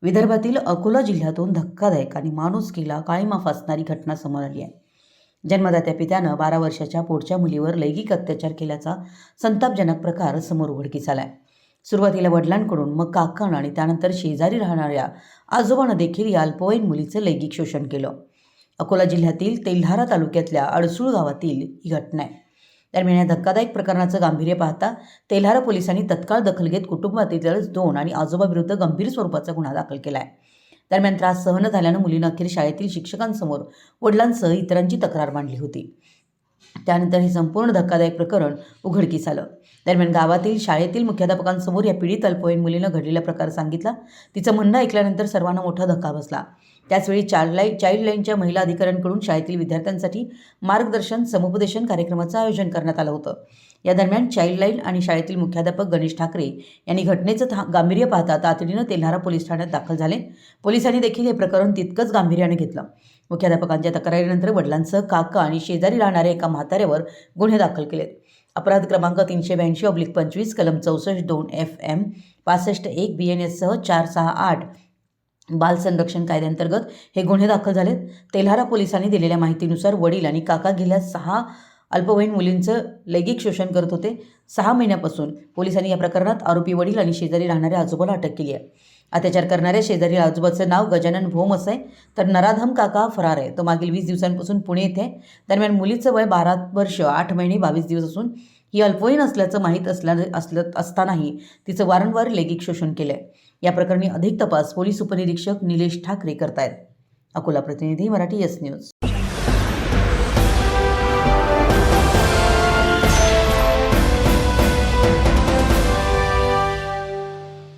विदर्भातील अकोला जिल्ह्यातून धक्कादायक आणि माणुसकीला काळीमा फासणारी घटना समोर आली आहे. जन्मदात्या पित्यानं 12 वर्षाच्या पोटच्या मुलीवर लैंगिक अत्याचार केल्याचा संतापजनक प्रकार समोर उघडकीस आलाय. सुरुवातीला वडिलांकडून, मग काकानं आणि त्यानंतर शेजारी राहणाऱ्या आजोबानं देखील या अल्पवयीन मुलीचं लैंगिक शोषण केलं. अकोला जिल्ह्यातील तेल्हारा तालुक्यातल्या अडसूळ गावातील ही घटना आहे. दरम्यान या धक्कादायक प्रकरणाचं गांभीर्य पाहता तेल्हारा पोलिसांनी तत्काळ दखल घेत कुटुंबातील 2 आणि आजोबाविरुद्ध गंभीर स्वरूपाचा गुन्हा दाखल केला आहे. दरम्यान त्रास सहन झाल्यानं मुलीनं अखेर शाळेतील शिक्षकांसमोर वडिलांसह इतरांची तक्रार मांडली होती. त्यानंतर हे संपूर्ण धक्कादायक प्रकरण उघडकीस आलं. दरम्यान गावातील शाळेतील मुख्याध्यापकांसमोर या पीडित अल्पवयीन मुलीनं घडलेला प्रकार सांगितला. तिचं म्हणणं ऐकल्यानंतर सर्वांना मोठा धक्का बसला. त्याचवेळी चाइल्ड लाईनच्या महिला अधिकाऱ्यांकडून शाळेतील विद्यार्थ्यांसाठी मार्गदर्शन समुपदेशन कार्यक्रमाचं आयोजन करण्यात आलं होतं. या दरम्यान चाइल्ड लाईन आणि शाळेतील मुख्याध्यापक गणेश ठाकरे यांनी घटनेचं गांभीर्य पाहता तातडीनं तेल्हारा पोलीस ठाण्यात दाखल झाले. पोलिसांनी देखील हे प्रकरण तितकंच गांभीर्याने घेतलं. मुख्याध्यापकांच्या तक्रारीनंतर वडिलांसह काका आणि शेजारी राहणाऱ्या एका म्हाताऱ्यावर गुन्हे दाखल केलेत. अपराध क्रमांक 382/25 कलम 64(2) FM 65(1) BNS सह 468 बाल संरक्षण कायद्याअंतर्गत हे गुन्हे दाखल झालेत. तेल्हारा पोलिसांनी दिलेल्या माहितीनुसार वडील आणि काका गेल्या 6 अल्पवयीन मुलींचं लैंगिक शोषण करत होते. 6 महिन्यापासून पोलिसांनी या प्रकरणात आरोपी वडील आणि शेजारी राहणाऱ्या आजोबाला अटक केली आहे. अत्याचार करणाऱ्या शेजारी आजोबाचं नाव गजानन भोम असं आहे, तर नराधम काका फरार आहे. तो मागील 20 दिवसांपासून पुणे येथे आहे. दरम्यान मुलीचं वय 12 वर्ष 8 महिने 22 दिवस असून ही अल्पवयीन असल्याचं माहीत असतानाही तिचं वारंवार लैंगिक शोषण केलंय. या प्रकरणी अधिक तपास पोलीस उपनिरीक्षक निलेश ठाकरे करतायत. अकोला प्रतिनिधी, मराठी यस न्यूज.